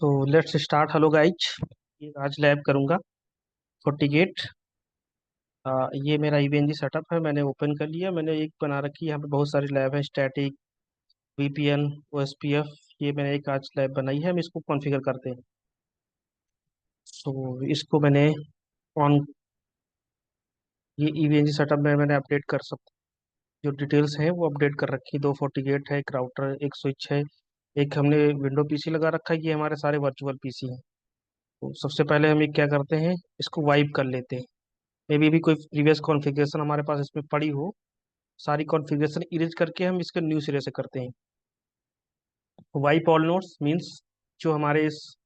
So let's start. Hello guys, ये आज lab करूंगा FortiGate। ये मेरा ईवीएनजी सेटअप है, मैंने ओपन कर लिया। मैंने एक बना रखी है, यहाँ पे बहुत सारी लैब है, स्टैटिक, वीपीएन, ओएसपीएफ। ये मैंने एक आज लैब बनाई है, हम इसको कॉन्फ़िगर करते हैं। सो इसको मैंने ऑन, ये ईवीएनजी सेटअप में मैंने अपडेट कर सब जो डिटेल्स हैं वो अपडेट कर रखी है। दो FortiGate है, एक राउटर, एक स्विच है, एक हमने विंडो पीसी लगा रखा है। ये हमारे सारे वर्चुअल पीसी हैं। तो सबसे पहले हम ये क्या करते हैं, इसको वाइप कर लेते हैं। मे बी भी कोई प्रीवियस कॉन्फ़िगरेशन हमारे पास इसमें पड़ी हो, सारी कॉन्फ़िगरेशन इरेज करके हम इसके न्यू सिरे से करते हैं। वाइप ऑल नोड्स मीन्स जो हमारे इस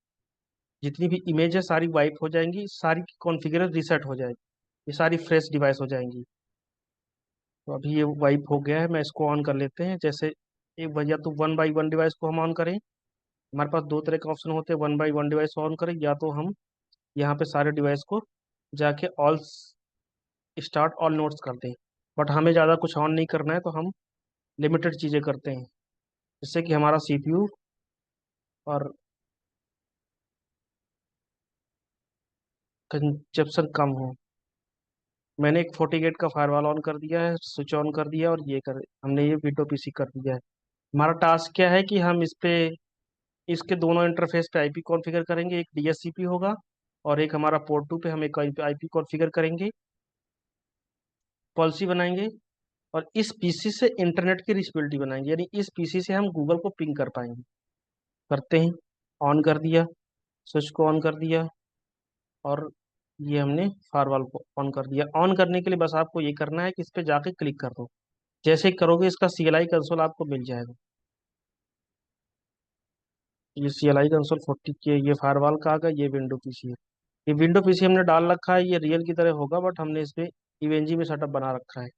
जितनी भी इमेज है सारी वाइप हो जाएंगी, सारी की कॉन्फ़िगरेशन रीसेट हो जाएगी, ये सारी फ्रेश डिवाइस हो जाएंगी। तो अभी ये वाइप हो गया है, मैं इसको ऑन कर लेते हैं। जैसे एक बार या तो वन बाई वन डिवाइस को हम ऑन करें, हमारे पास दो तरह के ऑप्शन होते हैं, one by one device on करें, या तो हम यहाँ पे सारे डिवाइस को जाके ऑल स्टार्ट ऑल नोड्स कर दें। बट हमें ज़्यादा कुछ ऑन नहीं करना है, तो हम लिमिटेड चीज़ें करते हैं जिससे कि हमारा सीपीयू और कंजप्शन कम हो। मैंने एक FortiGate का फायरवॉल ऑन कर दिया है, स्विच ऑन कर दिया, और ये कर हमने ये विंडो पीसी कर दिया है। हमारा टास्क क्या है कि हम इस पे इसके दोनों इंटरफेस पे आईपी कॉन्फ़िगर करेंगे। एक डीएचसीपी होगा और एक हमारा पोर्ट 2 पे हम एक आईपी कॉन्फ़िगर करेंगे, पॉलिसी बनाएंगे, और इस पीसी से इंटरनेट की रीचेबिलिटी बनाएंगे, यानी इस पीसी से हम गूगल को पिंग कर पाएंगे। करते हैं, ऑन कर दिया, स्विच को ऑन कर दिया, और ये हमने फायरवॉल को ऑन कर दिया। ऑन करने के लिए बस आपको ये करना है कि इस पे जाके क्लिक कर दो। जैसे ही करोगे इसका सीएलआई कंसोल आपको मिल जाएगा। ये सीएलआई कंसोल 40 के ये फायरवॉल का आ गया, ये विंडो पीसी है। ये विंडो पीसी हमने डाल रखा है, ये रियल की तरह होगा, बट हमने इसमें ईवेंजी में सेटअप बना रखा है।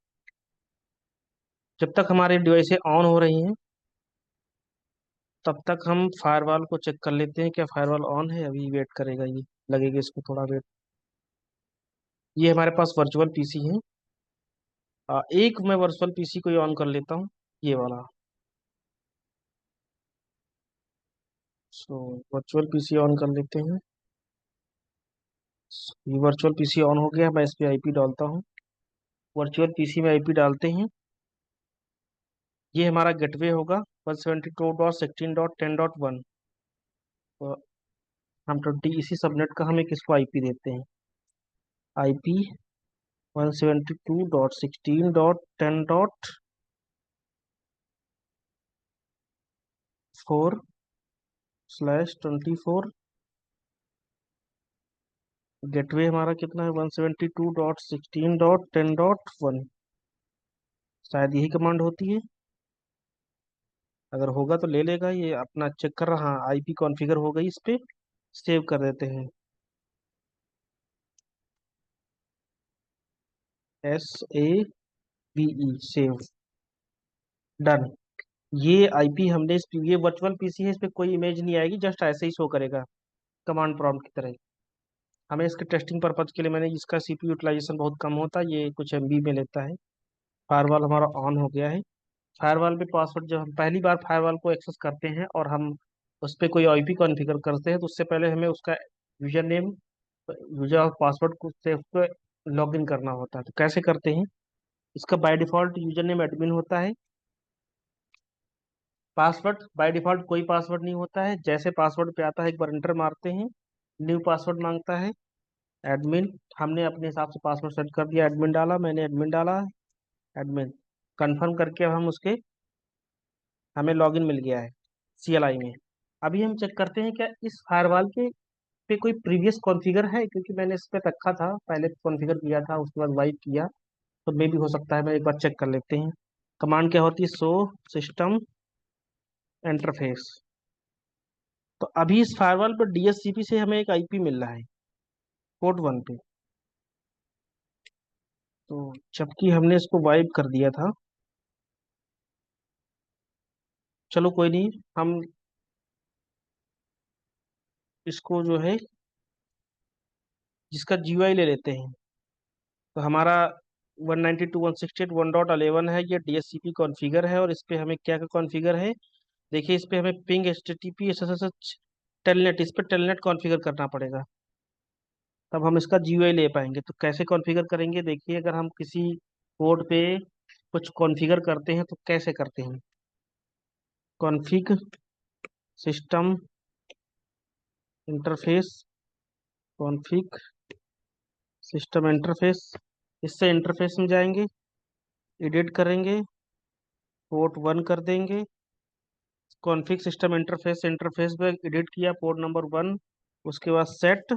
जब तक हमारी डिवाइसें ऑन हो रही हैं तब तक हम फायरवॉल को चेक कर लेते हैं, क्या फायरवॉल ऑन है। अभी वेट करेगा, ये लगेगा इसको थोड़ा वेट। ये हमारे पास वर्चुअल पीसी है। एक मैं वर्चुअल पीसी को ही ऑन कर लेता हूँ, ये वाला। सो वर्चुअल पीसी ऑन कर लेते हैं। ये वर्चुअल पीसी ऑन हो गया, मैं इस पे आईपी डालता हूँ। वर्चुअल पीसी में आईपी डालते हैं। ये हमारा गेटवे होगा 172.16.10.1। तो हम 20 इसी सबनेट का हम एक इसको आईपी देते हैं। आईपी 172.16.10.4/24। गेटवे हमारा कितना है, 172.16.10.1। शायद यही कमांड होती है, अगर होगा तो ले लेगा। ये अपना चेक कर रहा, हाँ आईपी कॉन्फ़िगर हो गई। इस पे सेव कर देते हैं, SAVE, सेव, डन। ये आईपी हमने ये वर्चुअल पीसी है, इस पे कोई इमेज नहीं आएगी, जस्ट ऐसे ही शो करेगा कमांड प्रॉम्प्ट की तरह। हमें इसके टेस्टिंग पर्पज के लिए मैंने इसका सीपीयू यूटिलाइजेशन बहुत कम होता है, ये कुछ एमबी में लेता है। फायरवॉल हमारा ऑन हो गया है। फायरवॉल पे पासवर्ड, जब हम पहली बार फायरवॉल को एक्सेस करते हैं और हम उस पर कोई आईपी कॉन्फ़िगर करते हैं, तो उससे पहले हमें उसका यूजर नेम, यूजर और पासवर्ड को से उसको लॉग इन करना होता है। तो कैसे करते हैं, इसका by default user name admin होता है। पासवर्ड बाय डिफॉल्ट कोई पासवर्ड नहीं होता है, जैसे पासवर्ड पे आता है एक बार इंटर मारते हैं, न्यू पासवर्ड मांगता है, एडमिन। हमने अपने हिसाब से पासवर्ड सेट कर दिया, एडमिन डाला, मैंने एडमिन डाला, एडमिन कंफर्म करके अब हम उसके, हमें लॉगिन मिल गया है सीएलआई में। अभी हम चेक करते हैं क्या इस फायरवॉल के पे कोई प्रीवियस कॉन्फ़िगर है, क्योंकि मैंने इस पे रखा था पहले, कॉन्फ़िगर किया था, उसके बाद वाइप किया। तो मे भी हो सकता है, मैं एक बार चेक कर लेते हैं। कमांड क्या होती है, शो सिस्टम इंटरफेस। तो अभी इस फायरवॉल पर डीएचसीपी से हमें एक आईपी मिल रहा है पोर्ट 1 पे। तो जबकि हमने इसको वाइप कर दिया था, चलो कोई नहीं, हम इसको जो है जिसका जीयूआई ले लेते हैं। तो हमारा 192.168.1.11 है, ये डीएचसीपी कॉन्फ़िगर है। और इस पे हमें क्या क्या कॉन्फ़िगर है, देखिए इस पे हमें पिंग HTTP SSH टेलनेट, इस पे टेलनेट कॉन्फ़िगर करना पड़ेगा, तब हम इसका जीयूआई ले पाएंगे। तो कैसे कॉन्फ़िगर करेंगे, देखिए अगर हम किसी पोर्ट पे कुछ कॉन्फ़िगर करते हैं तो कैसे करते हैं। Config system interface, config system interface, इससे इंटरफेस में जाएंगे, एडिट करेंगे, पोर्ट 1 कर देंगे। कॉन्फ़िग सिस्टम इंटरफेस, इंटरफेस पे एडिट किया पोर्ट नंबर 1, उसके बाद सेट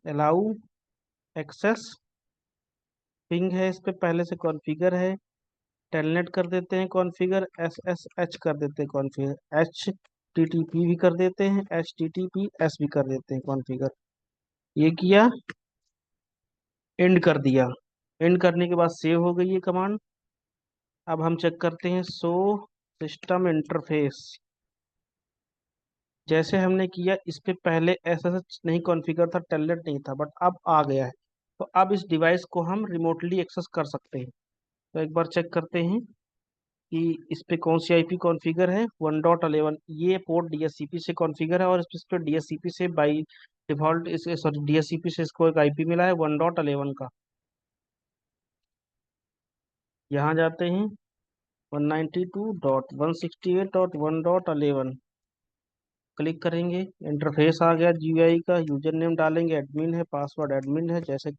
अलाउ एक्सेस, पिंग है इस पे पहले से कॉन्फ़िगर है, टेलनेट कर देते हैं कॉन्फ़िगर, एस एस एच कर देते हैं configure, H T T P भी कर देते हैं, H T T P S भी कर देते हैं कॉन्फ़िगर। ये किया, एंड कर दिया। एंड करने के बाद सेव हो गई ये कमांड। अब हम चेक करते हैं शो सिस्टम इंटरफेस। जैसे हमने किया इस पे पहले एस एस एच नहीं कॉन्फ़िगर था, टेलनेट नहीं था, बट अब आ गया है। तो अब इस डिवाइस को हम रिमोटली एक्सेस कर सकते हैं। तो एक बार चेक करते हैं कि इस पे कौन सी आईपी कॉन्फ़िगर है, 1.11। ये पोर्ट डीएचसीपी से कॉन्फ़िगर है और इस पे डीएचसीपी से बाई डिफॉल्ट इस सॉरी डीएचसीपी से इसको एक आईपी मिला है 1.11 का। यहाँ जाते हैं 192.168.1.11, क्लिक करेंगे, इंटरफेस आ गया जीयूआई का, यूजर नेम डालेंगे, एडमिन है, पासवर्ड एडमिन है, जैसे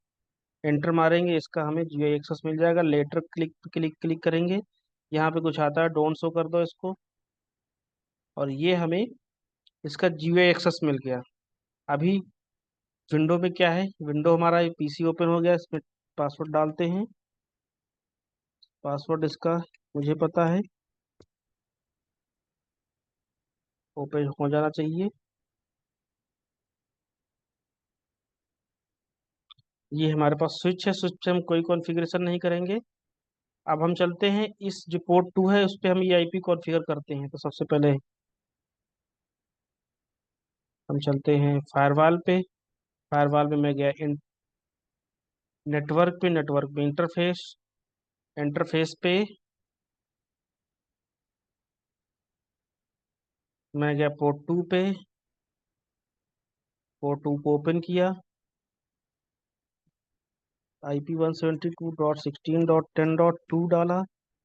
एंटर मारेंगे इसका हमें जीयूआई एक्सेस मिल जाएगा। लेटर क्लिक क्लिक क्लिक करेंगे, यहाँ पे कुछ आता है, डोंट शो कर दो इसको, और ये हमें इसका जीयूआई एक्सेस मिल गया। अभी विंडो में क्या है, विंडो हमारा पीसी ओपन हो गया, इसमें पासवर्ड डालते हैं। पासवर्ड इसका मुझे पता है, ओपन हो जाना चाहिए। ये हमारे पास स्विच है, स्विच पे हम कोई कॉन्फ़िगरेशन नहीं करेंगे। अब हम चलते हैं इस जो पोर्ट 2 है उस पे हम ये आईपी कॉन्फ़िगर करते हैं। तो सबसे पहले हम चलते हैं फायरवॉल पे, फायरवॉल में मैं गया नेटवर्क पे, नेटवर्क पे इंटरफेस, इंटरफेस पे मैं गया पोर्ट 2 पे, पोर्ट 2 को ओपन किया, IP 172.16.10.2 डाला,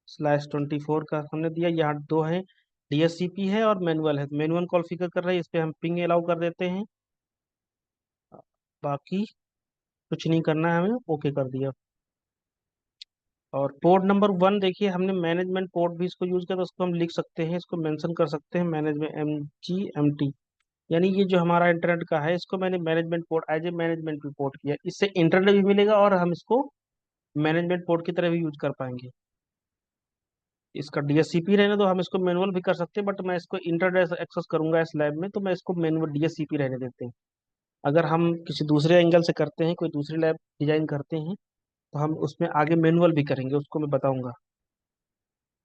/24 का हमने दिया। यहाँ दो है, डीएचसीपी है और मैनुअल है, मैनुअल कॉन्फ़िगर कर रहे हैं, इस पे हम पिंग अलाउ कर देते हैं। बाकी कुछ नहीं करना है हमें, ओके कर दिया। और पोर्ट नंबर 1 देखिए, हमने मैनेजमेंट पोर्ट भी इसको यूज किया, तो उसको हम लिख सकते हैं, इसको मेंशन कर सकते हैं, मैनेजमेंट MGMT, यानी ये जो हमारा इंटरनेट का है इसको मैंने management port as a management भी पोर्ट किया, इससे इंटरनेट भी मिलेगा और हम इसको मैनेजमेंट पोर्ट की तरह भी यूज कर पाएंगे। इसका डीएचसीपी रहने दो, हम इसको मैनुअल भी कर सकते हैं, बट मैं इसको इंटरनेट एक्सेस करूंगा इस लैब में, तो मैं इसको मैनुअल डीएचसीपी रहने देते हैं। अगर हम किसी दूसरे एंगल से करते हैं, कोई दूसरी लैब डिजाइन करते हैं, तो हम उसमें आगे मैनुअल भी करेंगे, उसको मैं बताऊंगा।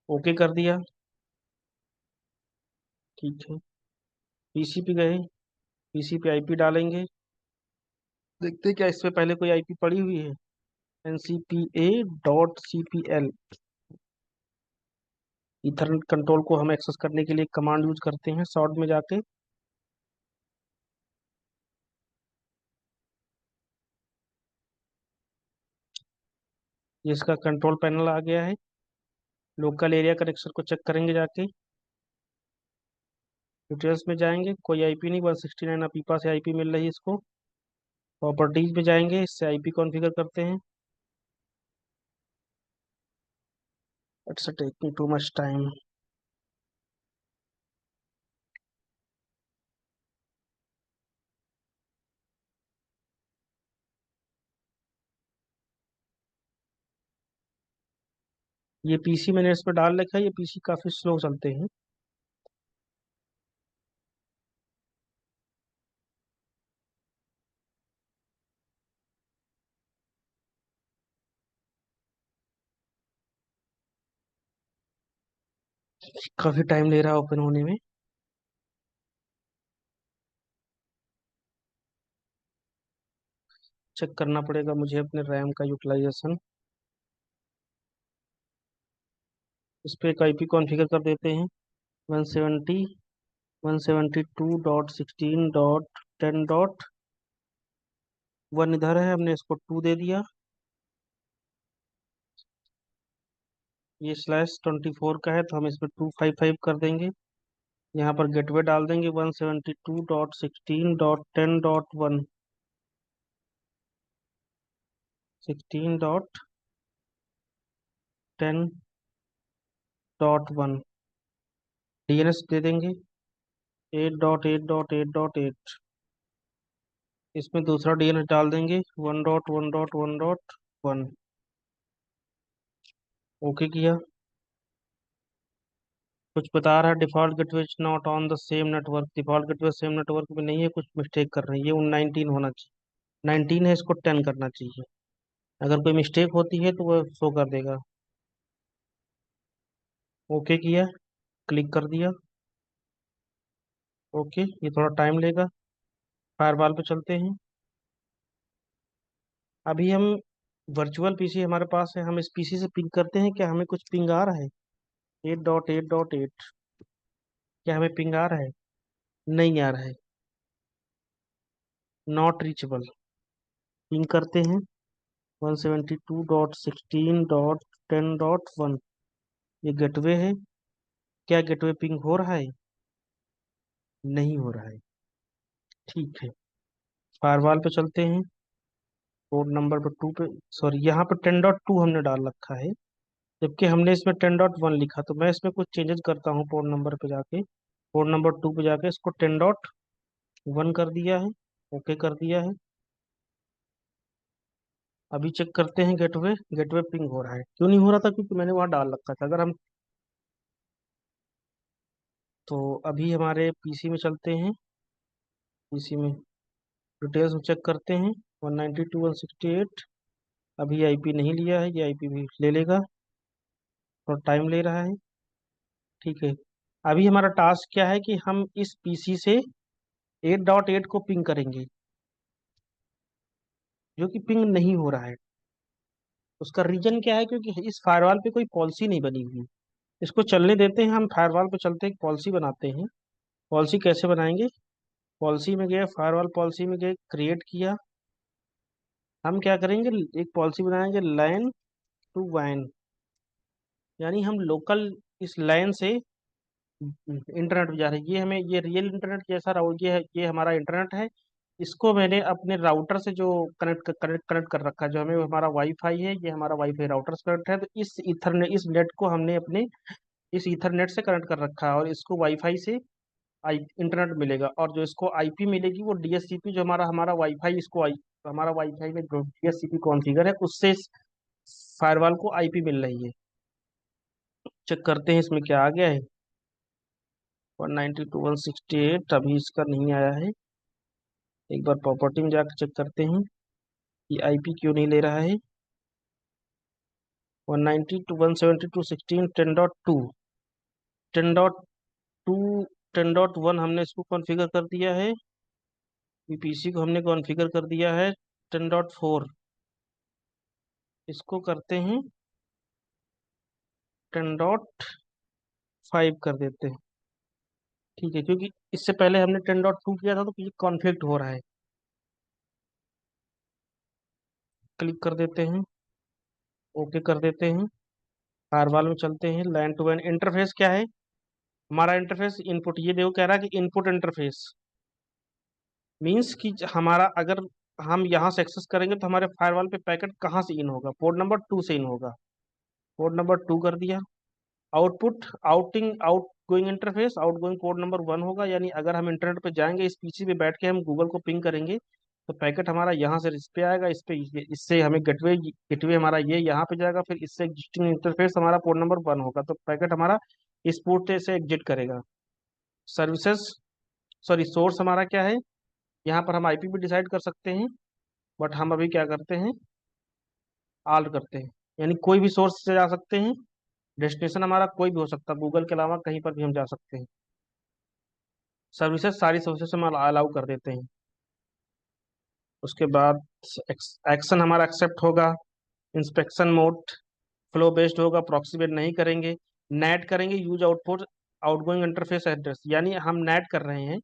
ओके कर दिया, ठीक है। पीसी पे गए, पीसी पे आईपी डालेंगे, देखते हैं क्या इस पे पहले कोई आईपी पड़ी हुई है। NCPA.CPL, ईथरनेट कंट्रोल को हम एक्सेस करने के लिए कमांड यूज करते हैं शॉर्ट में जाके। ये इसका कंट्रोल पैनल आ गया है। लोकल एरिया कनेक्शन को चेक करेंगे जाके, डिटेल्स में जाएंगे, कोई आईपी नहीं, 169 अपीपा से आईपी मिल रही है इसको। प्रॉपर्टीज में जाएंगे, इससे आईपी कॉन्फ़िगर करते हैं। It's taking too much time. ये पीसी मैंने इस पर डाल रखा है, ये पीसी काफी स्लो चलते हैं। काफी टाइम ले रहा है ओपन होने में। चेक करना पड़ेगा मुझे अपने रैम का यूटिलाइजेशन। इस पर एक आईपी कॉन्फ़िगर कर देते हैं। 170 172.16.10.1 इधर है, हमने इसको 2 दे दिया। ये /24 का है तो हम इसमें 255 कर देंगे। यहाँ पर गेटवे डाल देंगे 172.16.10.1। 16.10.1 डीएनएस दे देंगे 8.8.8.8। इसमें दूसरा डीएनएस डाल देंगे 1.1.1.1। ओके किया। कुछ बता रहा है default gateway is not on the same network. Default gateway same network में नहीं है, कुछ मिस्टेक कर रहे हैं, ये 19 होना चाहिए। 19 है, इसको 10 करना चाहिए। अगर कोई मिस्टेक होती है तो वो शो कर देगा। ओके किया, क्लिक कर दिया। ओके, ये थोड़ा टाइम लेगा। फायरवॉल पे चलते हैं। अभी हम वर्चुअल पीसी हमारे पास है, हम इस पीसी से पिंग करते हैं, क्या हमें कुछ पिंग आ रहा है? 8.8.8। क्या हमें पिंग आ रहा है? नहीं आ रहा है। Not reachable. पिंग करते हैं 172.16.10.1। ये गेटवे है। क्या गेटवे पिंग हो रहा है? नहीं हो रहा है। ठीक है, फायरवॉल पे चलते हैं। पोर्ट नंबर पर 2 पे, सॉरी यहाँ पर 10.2 हमने डाल रखा है, जबकि हमने इसमें 10.1 लिखा। तो मैं इसमें कुछ चेंजेस करता हूँ। पोर्ट नंबर पे जाके, पोर्ट नंबर 2 पे जाके इसको 10.1 कर दिया है। ओके कर दिया है। अभी चेक करते हैं गेटवे। गेटवे पिंग हो रहा है। क्यों नहीं हो रहा था? क्योंकि मैंने वहाँ डाल रखा था। अगर हम, तो अभी हमारे पीसी में चलते हैं। पीसी में डिटेल्स चेक करते हैं। 192.168। अभी आईपी नहीं लिया है, ये आईपी भी ले लेगा, और टाइम ले रहा है। ठीक है, अभी हमारा टास्क क्या है कि हम इस पीसी से 8.8 को पिंग करेंगे, जो कि पिंग नहीं हो रहा है। उसका रीजन क्या है? क्योंकि इस फायरवॉल पे कोई पॉलिसी नहीं बनी हुई। इसको चलने देते हैं, हम फायरवॉल पे चलते हैं, पॉलिसी बनाते हैं। पॉलिसी कैसे बनाएंगे? पॉलिसी में गए, फायरवॉल पॉलिसी में गए, क्रिएट किया। हम क्या करेंगे, एक पॉलिसी बनाएंगे लैन टू वैन, यानी हम लोकल इस लैन से इंटरनेट पे जा रहे हैं। ये हमें, ये रियल इंटरनेट जैसा रहो, ये हमारा इंटरनेट है। इसको मैंने अपने राउटर से जो कनेक्ट कर रखा है, जो हमें हमारा वाईफाई है, ये हमारा वाईफाई राउटर से कनेक्ट है। तो इस इथरनेट, इस नेट को हमने अपने इस ईथरनेट से कनेक्ट कर रखा है, और इसको वाईफाई से इंटरनेट मिलेगा। और जो इसको आईपी मिलेगी वो डीएससीपी, जो हमारा हमारा वाईफाई, इसको हमारा वाईफाई में जो डीएससीपी कॉन्फ़िगर है, उससे फायरवॉल को आईपी मिल रही है। चेक करते हैं इसमें क्या आ गया है। 192.168 अभी इसका नहीं आया है। एक बार प्रॉपर्टी में जाकर चेक करते हैं कि आईपी क्यों नहीं ले रहा है। 192.172.16 10.2, 10.2, 10.1 हमने इसको कॉन्फ़िगर कर दिया है। पीसी को हमने कॉन्फ़िगर कर दिया है 10.4। इसको करते हैं 10.5 कर देते हैं। ठीक है, क्योंकि इससे पहले हमने 10.2 किया था, तो ये कॉन्फ्लिक्ट हो रहा है। क्लिक कर देते हैं। ओके कर देते हैं। फायरवॉल में चलते हैं। लैन टू वैन इंटरफेस क्या है? हमारा इंटरफेस इनपुट, ये देखो कह रहा है कि इनपुट इंटरफेस मीन्स कि हमारा, अगर हम यहाँ से एक्सेस करेंगे तो हमारे फायरवॉल पे पैकेट कहाँ से इन होगा? पोर्ट नंबर 2 से इन होगा। पोर्ट नंबर 2 कर दिया। Output, out going interface, out going port number 1 होगा। यानी अगर हम इंटरनेट पे जाएंगे, इस पीसी पे बैठ के हम गूगल को पिंग करेंगे, तो पैकेट हमारा यहाँ से इस पे आएगा, इस पे इससे हमें गेटवे गेटवे हमारा ये यहाँ पे जाएगा, फिर इससे एग्जिस्टिंग इंटरफेस हमारा पोर्ट नंबर 1 होगा, तो पैकेट हमारा इस पोर्ट से एग्जिट करेगा। सर्विसेज, सॉरी सोर्स हमारा क्या है? यहाँ पर हम आईपी भी डिसाइड कर सकते हैं, बट हम अभी क्या करते हैं, आल्ट करते हैं, यानी कोई भी सोर्स से जा सकते हैं। डेस्टिनेशन हमारा कोई भी हो सकता है, गूगल के अलावा कहीं पर भी हम जा सकते हैं। सर्विसेज, सारी सर्विसेज हम अलाउ कर देते हैं। उसके बाद एक्शन हमारा एक्सेप्ट होगा। इंस्पेक्शन मोड फ्लो बेस्ड होगा, प्रॉक्सी बेस्ड नहीं करेंगे। नेट करेंगे use output outgoing interface address, यानी हम नेट कर रहे हैं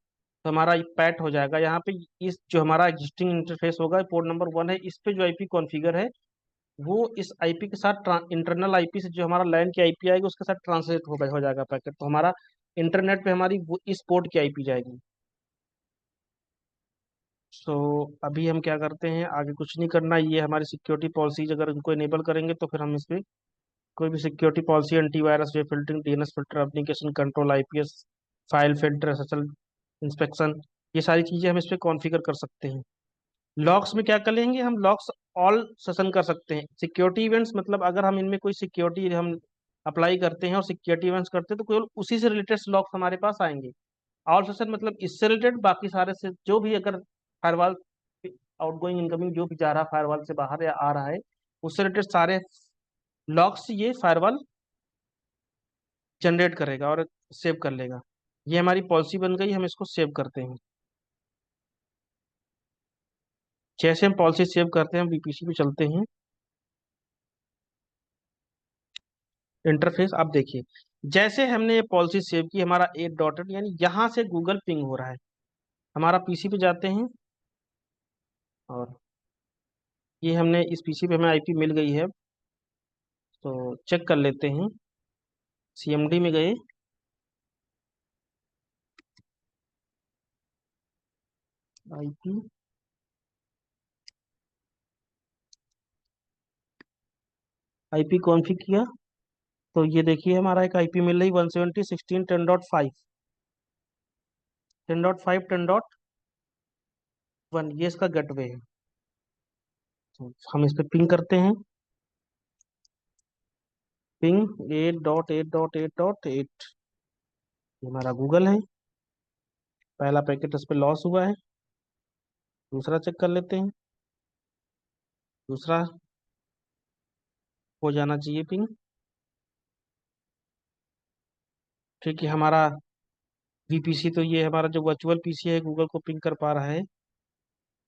तो हमारा पैट हो जाएगा यहाँ पे। इस जो हमारा एग्जिस्टिंग इंटरफेस होगा पोर्ट नंबर 1 है, इस पे जो आईपी कॉन्फ़िगर है वो इस आईपी के साथ इंटरनल आईपी से जो हमारा लैन की आईपी आएगी उसके साथ ट्रांसलेट हो जाएगा पैकेट, तो हमारा इंटरनेट पे हमारी वो इस पोर्ट की आईपी जाएगी। सो अभी हम क्या करते हैं, आगे कुछ नहीं करना, ये हमारी सिक्योरिटी पॉलिसीज अगर इनको इनेबल करेंगे तो फिर हम इस पे कोई भी security policy, antivirus, web filtering, DNS filter, application control, IPS, file filter, SSL inspection, ये सारी चीजें हम इस पे कॉन्फ़िगर कर सकते हैं। लॉग्स में क्या कर लेंगे हम, लॉग्स ऑल सेशन कर सकते हैं। सिक्योरिटी इवेंट्स मतलब अगर हम इनमें कोई सिक्योरिटी हम अप्लाई करते हैं और सिक्योरिटी इवेंट्स करते हैं तो केवल उसी से रिलेटेड लॉग्स हमारे पास आएंगे। ऑल सेशन मतलब इससे रिलेटेड बाकी सारे से जो भी अगर फायरवॉल आउटगोइंग इनकमिंग जो भी जा रहा है फायरवॉल से बाहर या आ रहा है उससे रिलेटेड सारे लॉग्स ये फायरवॉल जनरेट करेगा और सेव कर लेगा। ये हमारी पॉलिसी बन गई, हम इसको सेव करते हैं। जैसे हम पॉलिसी सेव करते हैं हम बीपीसी पे चलते हैं। इंटरफेस आप देखिए, जैसे हमने ये पॉलिसी सेव की हमारा 8 डॉटेड यानी यहाँ से गूगल पिंग हो रहा है। हमारा पीसी पे जाते हैं और ये हमने इस पीसी पे हमें आईपी मिल गई है, तो चेक कर लेते हैं। सीएमडी में गए, आईपी, आईपी कॉन्फ़िग किया तो ये देखिए हमारा एक आईपी मिल रही 170.16.10.5, 10.5, 10.1, ये इसका गेटवे है। तो हम इस पे पिंग करते हैं, पिंग 8.8.8.8, ये हमारा गूगल है। पहला पैकेट इस पे लॉस हुआ है, दूसरा चेक कर लेते हैं, दूसरा हो जाना चाहिए पिंग। ठीक है, हमारा वीपीसी तो ये हमारा जो वर्चुअल पीसी है गूगल को पिंग कर पा रहा है,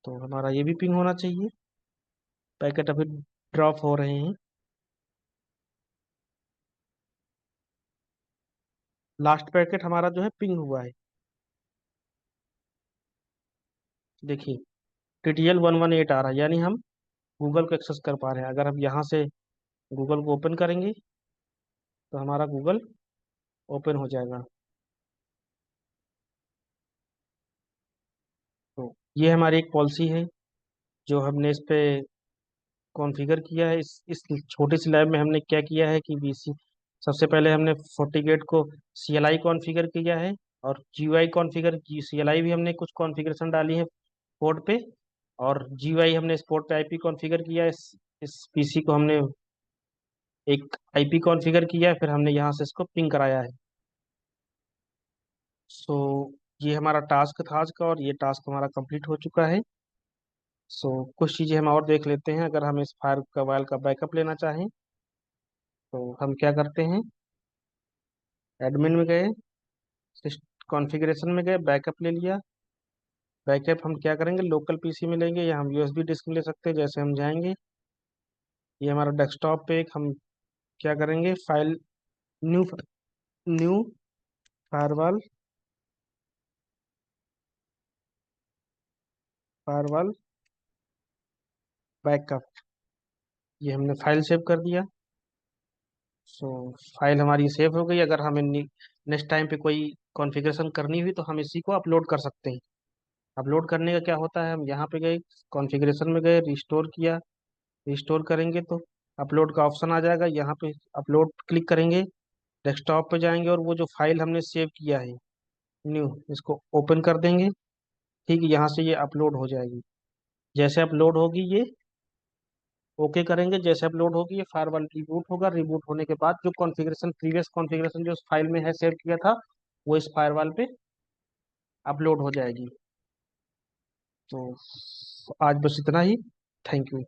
तो हमारा ये भी पिंग होना चाहिए। पैकेट अभी ड्रॉप हो रहे हैं। लास्ट पैकेट हमारा जो है पिंग हुआ है, देखिए TTL 118 आ रहा है, यानी हम गूगल को एक्सेस कर पा रहे हैं। अगर हम यहाँ से गूगल को ओपन करेंगे तो हमारा गूगल ओपन हो जाएगा। तो ये हमारी एक पॉलिसी है जो हमने इस पे कॉन्फ़िगर किया है। इस छोटी सी लैब में हमने क्या किया है कि बीसी सबसे पहले हमने FortiGate को CLI कॉन्फ़िगर किया है और GUI कॉन्फ़िगर की, CLI भी हमने कुछ कॉन्फ़िगरेशन डाली है पोर्ट पे, और GUI हमने इस पोर्ट पे आईपी कॉन्फ़िगर किया है। इस पीसी को हमने एक आईपी कॉन्फ़िगर किया है, फिर हमने यहाँ से इसको पिंग कराया है। सो ये हमारा टास्क था आज का और ये टास्क हमारा कंप्लीट हो चुका है। सो कुछ चीज़ें हम और देख लेते हैं। अगर हम इस फाइल का वाइल का बैकअप लेना चाहें तो हम क्या करते हैं, एडमिन में गए, कॉन्फ़िगरेशन में गए, बैकअप ले लिया। बैकअप हम क्या करेंगे, लोकल पीसी में लेंगे या हम यूएसबी डिस्क में ले सकते हैं। जैसे हम जाएंगे, ये हमारा डेस्कटॉप पे एक हम क्या करेंगे, file new new firewall firewall backup, ये हमने फाइल सेव कर दिया। सो फाइल हमारी सेव हो गई। अगर हमें नेक्स्ट टाइम पे कोई कॉन्फ़िगरेशन करनी हुई तो हम इसी को अपलोड कर सकते हैं। अपलोड करने का क्या होता है, हम यहाँ पे गए, कॉन्फ़िगरेशन में गए, रिस्टोर किया, रिस्टोर करेंगे तो अपलोड का ऑप्शन आ जाएगा। यहाँ पे अपलोड क्लिक करेंगे, डेस्कटॉप पे जाएंगे और वो जो फाइल हमने सेव किया है न्यू, इसको ओपन कर देंगे। ठीक है, यहाँ से ये अपलोड हो जाएगी। जैसे अपलोड होगी ये ओके करेंगे, जैसे अपलोड होगी ये फायरवॉल रिबूट होगा। रिबूट होने के बाद जो कॉन्फ़िगरेशन, प्रीवियस कॉन्फ़िगरेशन जो उस फाइल में है सेव किया था वो इस फायरवॉल पे अपलोड हो जाएगी। तो आज बस इतना ही। Thank you.